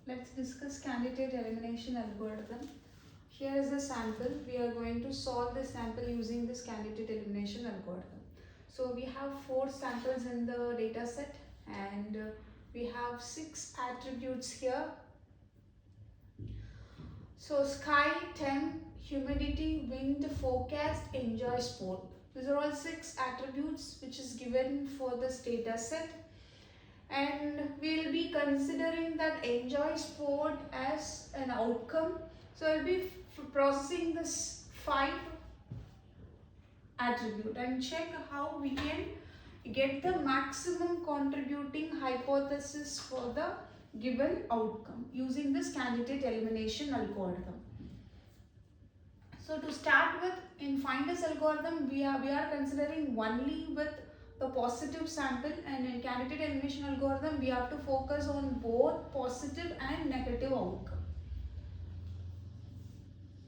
Let's discuss candidate elimination algorithm. Here is a sample. We are going to solve the sample using this candidate elimination algorithm. So we have 4 samples in the data set and we have 6 attributes here. So sky, temp, humidity, wind, forecast, enjoy sport. These are all 6 attributes which is given for this data set. And we will be considering that enjoy sport as an outcome. So I will be processing this 5 attribute and check how we can get the maximum contributing hypothesis for the given outcome using this candidate elimination algorithm. So to start with, in find this algorithm, we are considering only with the positive sample, and in candidate elimination algorithm we have to focus on both positive and negative outcome.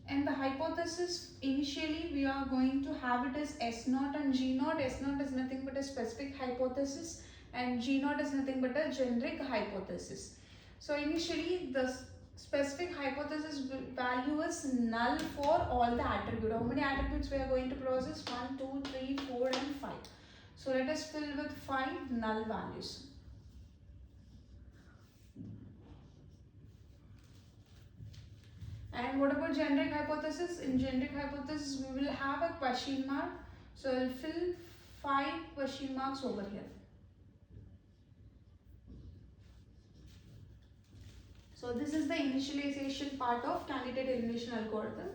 And the hypothesis, initially we are going to have it as S0 and G0. S0 is nothing but a specific hypothesis and G0 is nothing but a generic hypothesis. So initially the specific hypothesis value is null for all the attributes. How many attributes we are going to process? 1, 2, 3, 4 and 5. So let us fill with 5 null values. And what about generic hypothesis? In generic hypothesis we will have a question mark. So I will fill 5 question marks over here. So this is the initialization part of candidate elimination algorithm.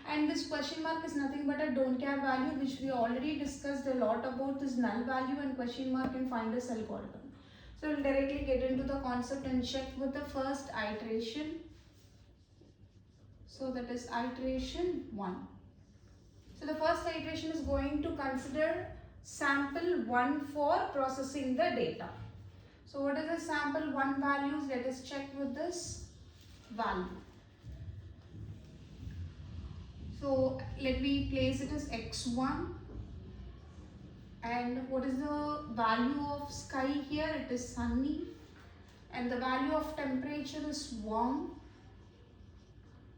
And this question mark is nothing but a don't care value, which we already discussed a lot about this null value and question mark in find this algorithm. So we'll directly get into the concept and check with the first iteration. So that is iteration 1. So the first iteration is going to consider sample 1 for processing the data. So what is the sample 1 values? Let us check with this value. So let me place it as x1, and what is the value of sky here? It is sunny, and the value of temperature is warm,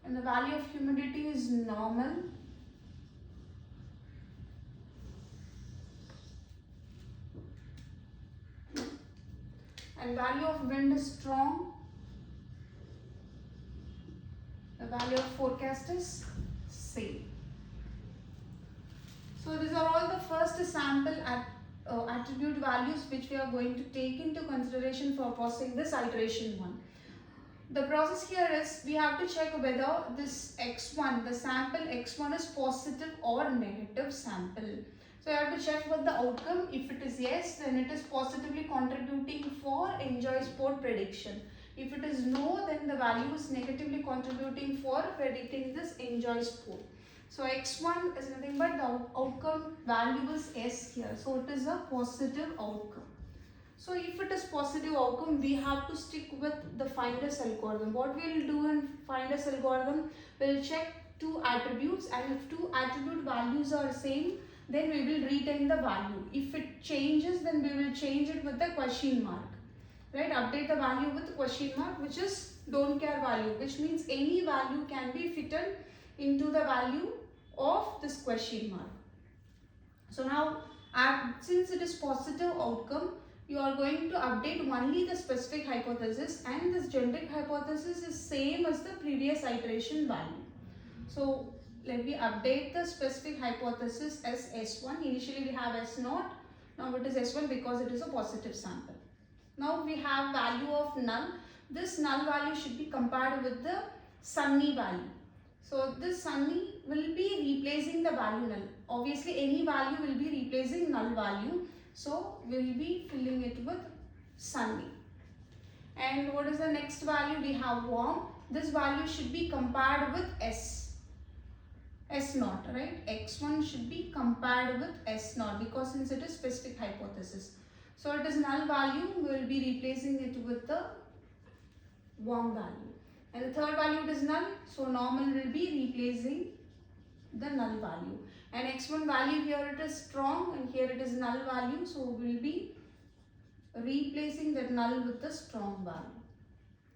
and the value of humidity is normal, and value of wind is strong, the value of forecast is same. So these are all the first sample attribute values which we are going to take into consideration for processing this iteration 1. The process here is we have to check whether this x1, the sample x1 is positive or negative sample. So you have to check with the outcome. If it is yes, then it is positively contributing for enjoy sport prediction. If it is no, then the value is negatively contributing for predicting this enjoy sport. So x1 is nothing but the outcome value is s here. So it is a positive outcome. So if it is positive outcome, we have to stick with the finders algorithm. What we will do in finders algorithm, we will check 2 attributes, and if 2 attribute values are same, then we will retain the value. If it changes, then we will change it with the question mark. Right? Update the value with question mark, which is don't care value, which means any value can be fitted into the value of this question mark. So now, since it is positive outcome, you are going to update only the specific hypothesis, and this generic hypothesis is same as the previous iteration value. So let me update the specific hypothesis as S1. Initially we have S0, now it is S1 because it is a positive sample. Now we have value of null. This null value should be compared with the sunny value. So this sunny will be replacing the value null. Obviously any value will be replacing null value. So we will be filling it with sunny. And what is the next value? We have warm. This value should be compared with S0, right? X1 should be compared with S0 because since it is specific hypothesis. So it is null value, we will be replacing it with the warm value. And the third value it is null, so normal will be replacing the null value. And x1 value here it is strong and here it is null value, so we will be replacing that null with the strong value.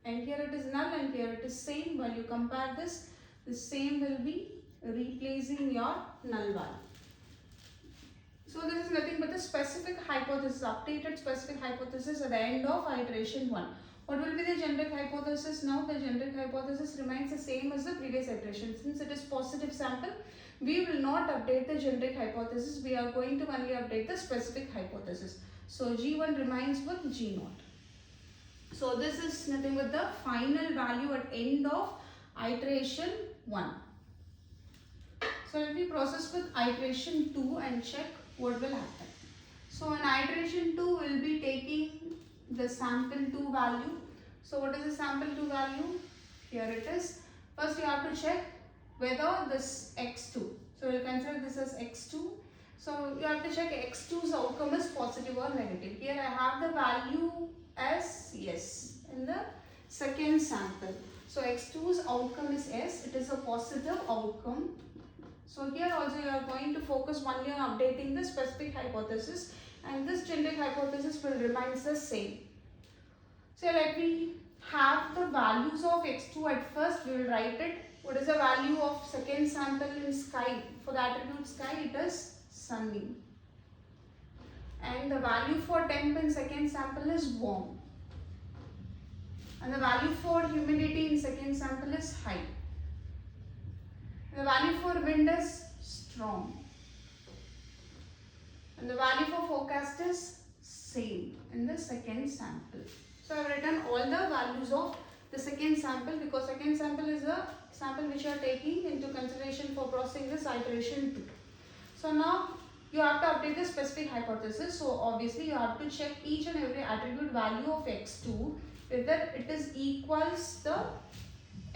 and here it is null and here it is same. While you compare this, the same will be replacing your null value. So this is nothing but the specific hypothesis, updated specific hypothesis at the end of iteration 1. What will be the generic hypothesis now? The generic hypothesis remains the same as the previous iteration. Since it is positive sample, we will not update the generic hypothesis. We are going to only update the specific hypothesis. So G1 remains with G0. So this is nothing but the final value at end of iteration 1. So let me process with iteration 2 and check what will happen. So in iteration 2, we will be taking the sample 2 value. So what is the sample 2 value? Here it is. First you have to check whether this x2. So we will consider this as x2. So you have to check x2's outcome is positive or negative. Here I have the value as yes in the second sample. So x2's outcome is yes. It is a positive outcome. So here also you are going to focus only on updating the specific hypothesis, and this generic hypothesis will remain the same. So let me have the values of x2 at first. We will write it. What is the value of second sample in sky? For the attribute sky, it is sunny. And the value for temp in second sample is warm. And the value for humidity in second sample is high. The value for wind is strong. And the value for forecast is same in the second sample. So I have written all the values of the second sample, because second sample is a sample which you are taking into consideration for processing this iteration 2. So now you have to update the specific hypothesis. So obviously you have to check each and every attribute value of x2 whether it is equals the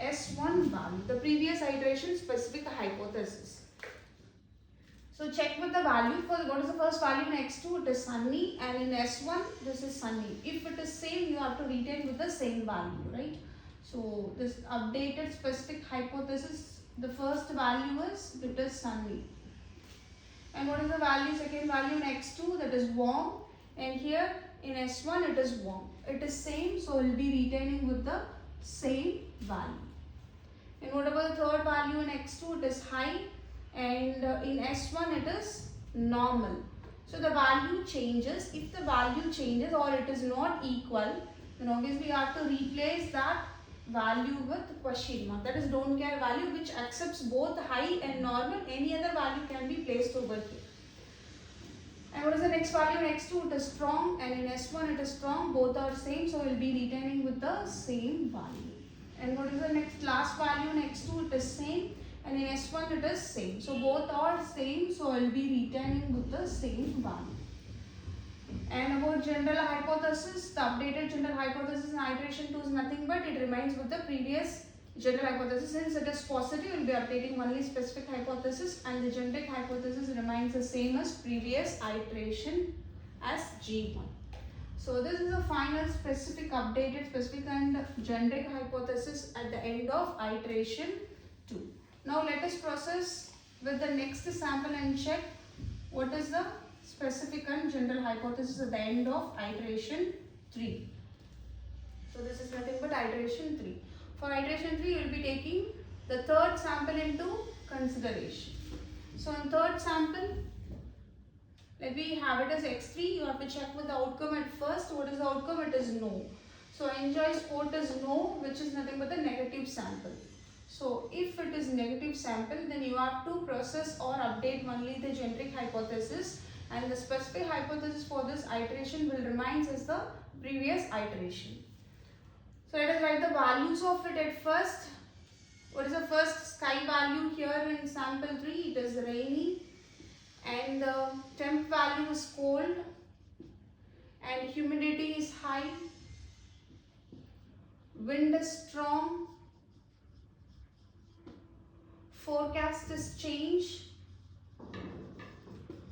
S1 value, the previous iteration specific hypothesis. So check with the value for what is the first value in x2, it is sunny, and in S1 this is sunny. If it is same, you have to retain with the same value, right? So this updated specific hypothesis, the first value is it is sunny. And what is the value, second value in x2, that is warm, and here in S1 it is warm. It is same, so we will be retaining with the same value. And what about the third value in x2, it is high, and in S1 it is normal. So the value changes. If the value changes or it is not equal, then obviously you have to replace that value with question mark, that is don't care value, which accepts both high and normal. Any other value can be placed over here. And what is the next value in x2, it is strong, and in S1 it is strong, both are same, so we will be retaining with the same value. And what is the next last value in x2, it is same, and in S1 it is same, so both are same, so I will be retaining with the same value. And about general hypothesis, the updated general hypothesis in iteration 2 is nothing but it remains with the previous general hypothesis. Since it is positive, we will be updating only specific hypothesis, and the generic hypothesis remains the same as previous iteration as G1. So this is the final specific, updated specific and generic hypothesis at the end of iteration 2. Now let us process with the next sample and check what is the specific and general hypothesis at the end of iteration 3. So this is nothing but iteration 3. For iteration 3, you will be taking the third sample into consideration. So in third sample, let me have it as x3. You have to check with the outcome at first. What is the outcome? It is no. So enjoy sport is no, which is nothing but the negative sample. So if it is negative sample, then you have to process or update only the generic hypothesis, and the specific hypothesis for this iteration will remain as the previous iteration. So let us write the values of it at first. What is the first sky value here in sample 3? It is rainy, and the temp value is cold, and humidity is high, wind is strong, forecast is change.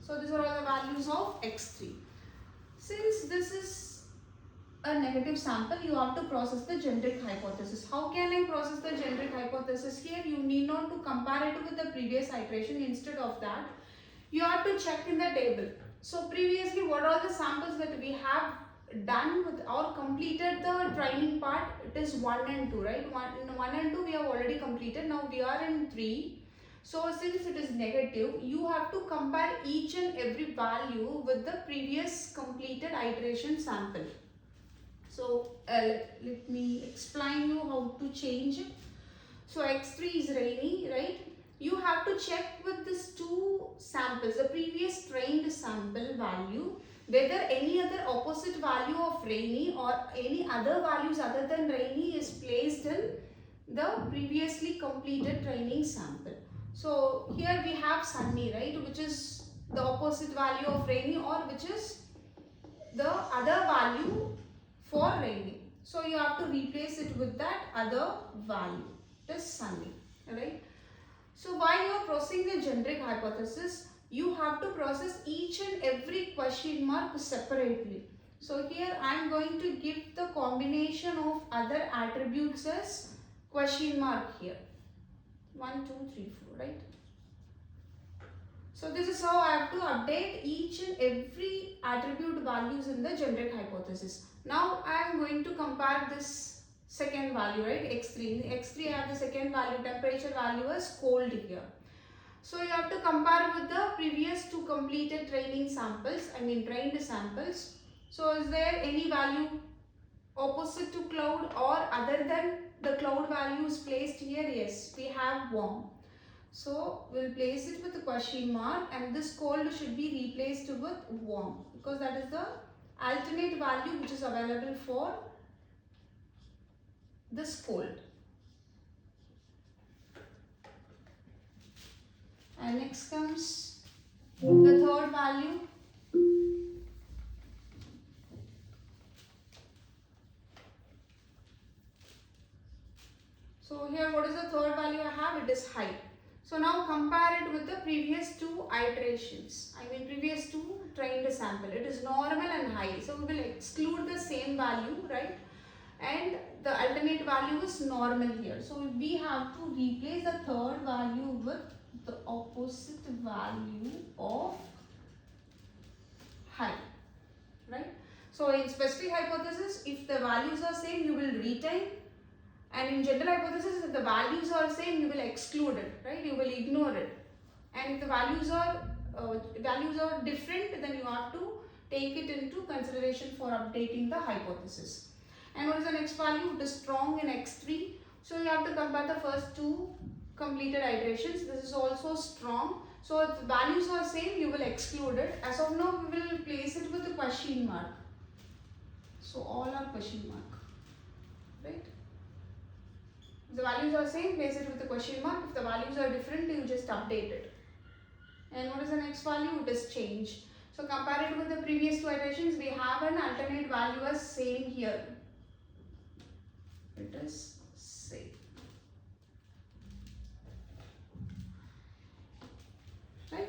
So these are all the values of x3. Since this is a negative sample, you have to process the generic hypothesis. How can I process the generic hypothesis? Here you need not to compare it with the previous iteration. Instead of that, you have to check in the table. So previously, what are the samples that we have done with or completed the training part, it is 1 and 2, right? 1 and 2 we have already completed. Now we are in 3. So since it is negative, you have to compare each and every value with the previous completed iteration sample. So let me explain you how to change it. So x3 is rainy, right? You have to check with these two samples, the previous trained sample value, whether any other opposite value of rainy or any other values other than rainy is placed in the previously completed training sample. So here we have sunny, right, which is the opposite value of rainy or which is the other value for rainy. So you have to replace it with that other value, it is sunny, right? So while you are processing the generic hypothesis, you have to process each and every question mark separately. So here I am going to give the combination of other attributes as question mark here. 1, 2, 3, 4, right? So this is how I have to update each and every attribute values in the generic hypothesis. Now I am going to compare this second value, right, x3. In x3 I have the second value, temperature value as cold here. So you have to compare with the previous two completed training samples, trained samples. So is there any value opposite to cloud or other than the cloud value is placed here? Yes, we have warm. So we'll place it with a question mark and this cold should be replaced with warm because that is the alternate value which is available for this cold. And next comes the third value. So here what is the third value I have? It is high. So now compare it with the previous two iterations. Previous two trained sample. It is normal and high. So we will exclude the same value, right? And the alternate value is normal here. So we have to replace the third value with the opposite value of high, right? So in specific hypothesis, if the values are same, you will retain. And in general hypothesis, if the values are same, you will exclude it, right? You will ignore it. And if the values are different, then you have to take it into consideration for updating the hypothesis. And what is the next value? It is strong in x3. So you have to compare the first two completed iterations. This is also strong. So if the values are same, you will exclude it. As of now, we will place it with a question mark. So all are question mark, right? If the values are same, place it with a question mark. If the values are different, you just update it. And what is the next value? It is change. So compare it with the previous two iterations. We have an alternate value as same here. It is same. Right?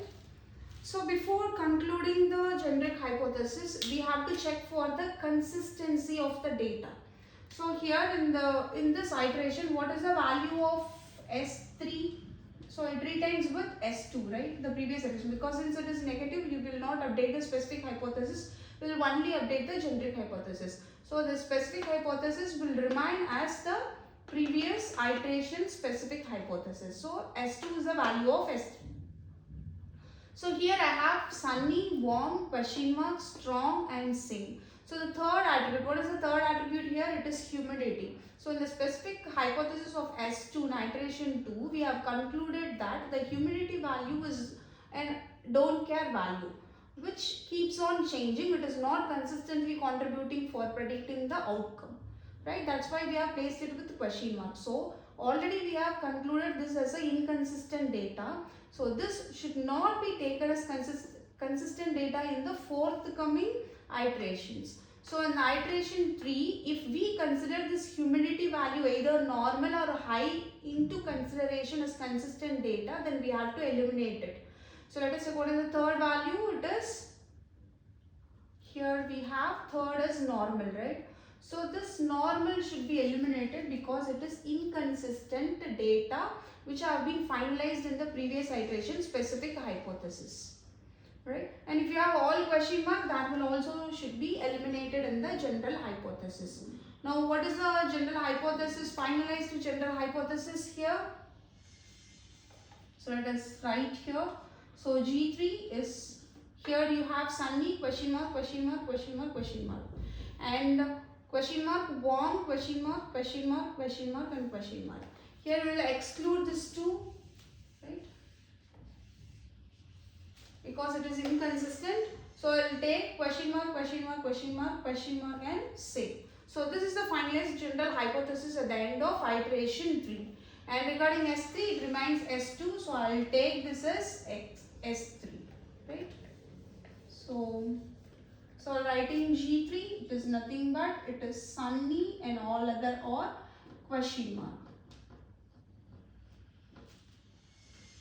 So before concluding the generic hypothesis, we have to check for the consistency of the data. So here in this iteration, what is the value of S3? So it retains with S2, right? The previous iteration. Because since it is negative, you will not update the specific hypothesis. We will only update the generic hypothesis. So the specific hypothesis will remain as the previous iteration specific hypothesis. So S2 is the value of S3. So here I have sunny, warm, question mark, strong and sing. So the third attribute, what is the third attribute here? It is humidity. So in the specific hypothesis of S2 in iteration 2, we have concluded that the humidity value is an don't care value, which keeps on changing. It is not consistently contributing for predicting the outcome, right? That's why we have placed it with the question mark. So already we have concluded this as an inconsistent data. So this should not be taken as consistent data in the forthcoming iterations. So in iteration 3, if we consider this humidity value either normal or high into consideration as consistent data, then we have to eliminate it. So let us say what is the third value? It is, here we have third as normal, right? So this normal should be eliminated because it is inconsistent data which have been finalized in the previous iteration specific hypothesis. right? And if you have all question mark, that will also should be eliminated in the general hypothesis. Now what is the general hypothesis? Finalized general hypothesis here. So let us write here. So G3 is, here you have sunny, question mark, question mark, question mark, question mark, and question mark, warm, question mark, question mark, question mark, and question mark. Here we will exclude this 2, right, because it is inconsistent. So I will take question mark, question mark, question mark, question mark, and same. So this is the finalized general hypothesis at the end of iteration 3. And regarding S3, it remains S2. So I will take this as S3, right? So writing G3, it is nothing but it is sunny and all other or question mark.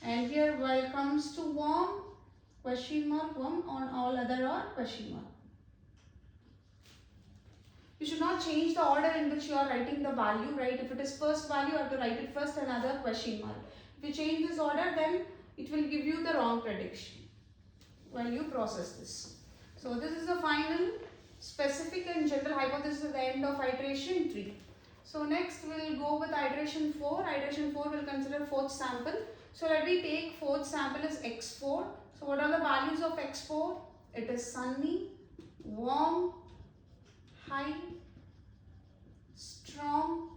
And here while comes to warm, question mark, warm on all other or question mark. You should not change the order in which you are writing the value, right? If it is first value, you have to write it first, another question mark. If you change this order, then it will give you the wrong prediction while you process this. So this is the final specific and general hypothesis at the end of iteration 3. So next we will go with iteration 4. Iteration 4 will consider fourth sample. So let me take fourth sample as X4. So what are the values of X4? It is sunny, warm, high, strong,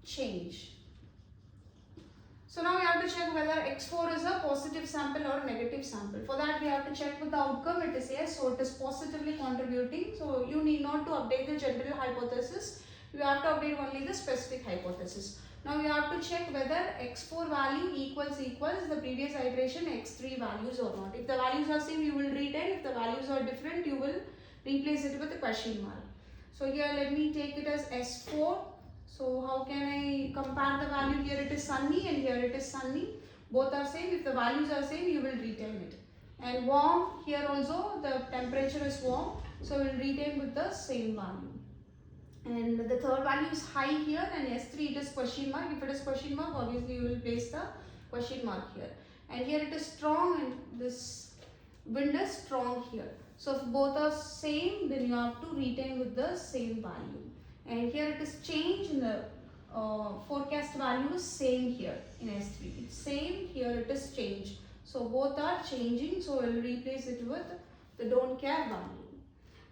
change. So now we have to check whether X4 is a positive sample or a negative sample. For that we have to check with the outcome. It is yes, so it is positively contributing. So you need not to update the general hypothesis. You have to update only the specific hypothesis. Now we have to check whether X4 value equals the previous iteration X3 values or not. If the values are same, you will retain. If the values are different, you will replace it with a question mark. So here let me take it as S4. So how can I compare the value? Here it is sunny and here it is sunny. Both are same. If the values are same, you will retain it. And warm, here also the temperature is warm. So we will retain with the same value. And the third value is high here, and S3 it is question mark. If it is question mark, obviously you will place the question mark here. And here it is strong and this wind is strong here. So if both are same, then you have to retain with the same value. And here it is change in the forecast value is same here in S3. It's same, here it is change. So both are changing, so we will replace it with the don't care value.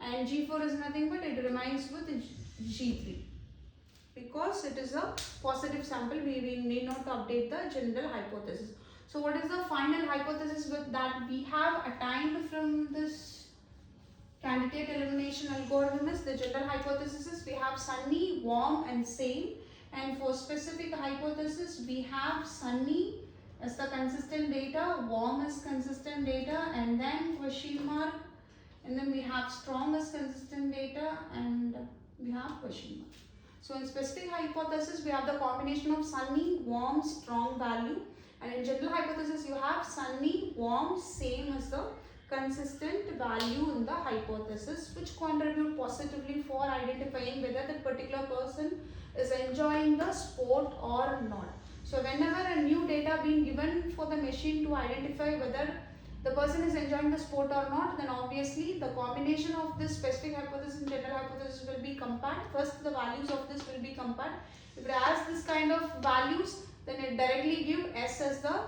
And G4 is nothing but it remains with G3. Because it is a positive sample, we need not update the general hypothesis. So what is the final hypothesis with that we have attained from this candidate elimination algorithm? Is the general hypothesis is we have sunny, warm and same, and for specific hypothesis we have sunny as the consistent data, warm as consistent data, and then question mark, and then we have strong as consistent data, and we have question mark. So in specific hypothesis we have the combination of sunny, warm, strong value, and in general hypothesis you have sunny, warm, same as the consistent value in the hypothesis, which contribute positively for identifying whether the particular person is enjoying the sport or not. So whenever a new data being given for the machine to identify whether the person is enjoying the sport or not, then obviously the combination of this specific hypothesis and general hypothesis will be compared. First the values of this will be compared. If it has this kind of values, then it directly gives S as the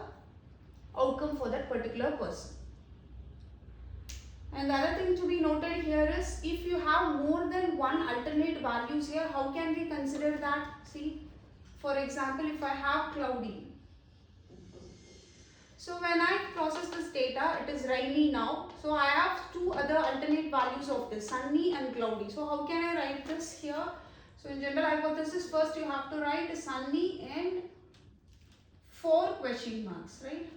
outcome for that particular person. And the other thing to be noted here is if you have more than one alternate values here, how can we consider that? See, for example, if I have cloudy. So when I process this data, it is rainy now. So I have two other alternate values of this, sunny and cloudy. So how can I write this here? So in general hypothesis, first you have to write sunny and 4 question marks, right?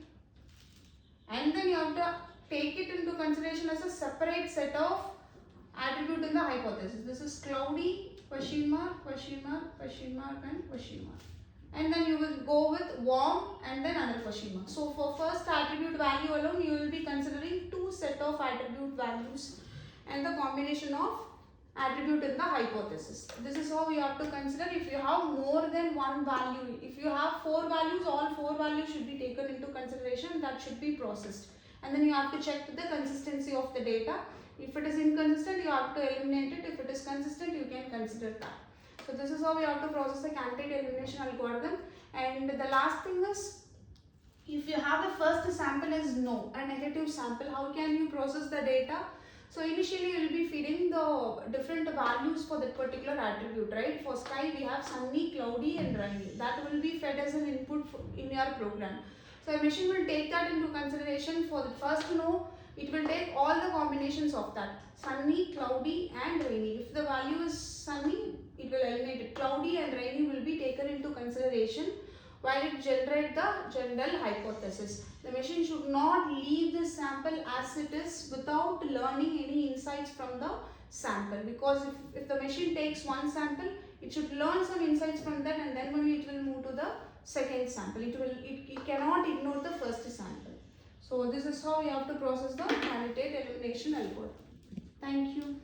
And then you have to take it into consideration as a separate set of attribute in the hypothesis. This is cloudy, question mark, question mark, question mark, and question mark. And then you will go with warm and then another question mark. So for first attribute value alone, you will be considering 2 set of attribute values and the combination of attribute in the hypothesis. This is how you have to consider. If you have more than one value, if you have 4 values, all 4 values should be taken into consideration. That should be processed. and then you have to check the consistency of the data. If it is inconsistent, you have to eliminate it. If it is consistent, you can consider that. So this is how we have to process the candidate elimination algorithm. And the last thing is, if you have the first sample as no, a negative sample, how can you process the data? So initially you will be feeding the different values for that particular attribute, right? For sky we have sunny, cloudy and rainy. That will be fed as an input in your program. So a machine will take that into consideration. For the first no, it will take all the combinations of that, sunny, cloudy and rainy. If the value is sunny, it will eliminate it. Cloudy and rainy will be taken into consideration while it generates the general hypothesis. The machine should not leave the sample as it is without learning any insights from the sample, because if the machine takes one sample, it should learn some insights from that, and then only it will move to the second sample. It cannot ignore the first sample. So this is how you have to process the candidate elimination algorithm. Thank you.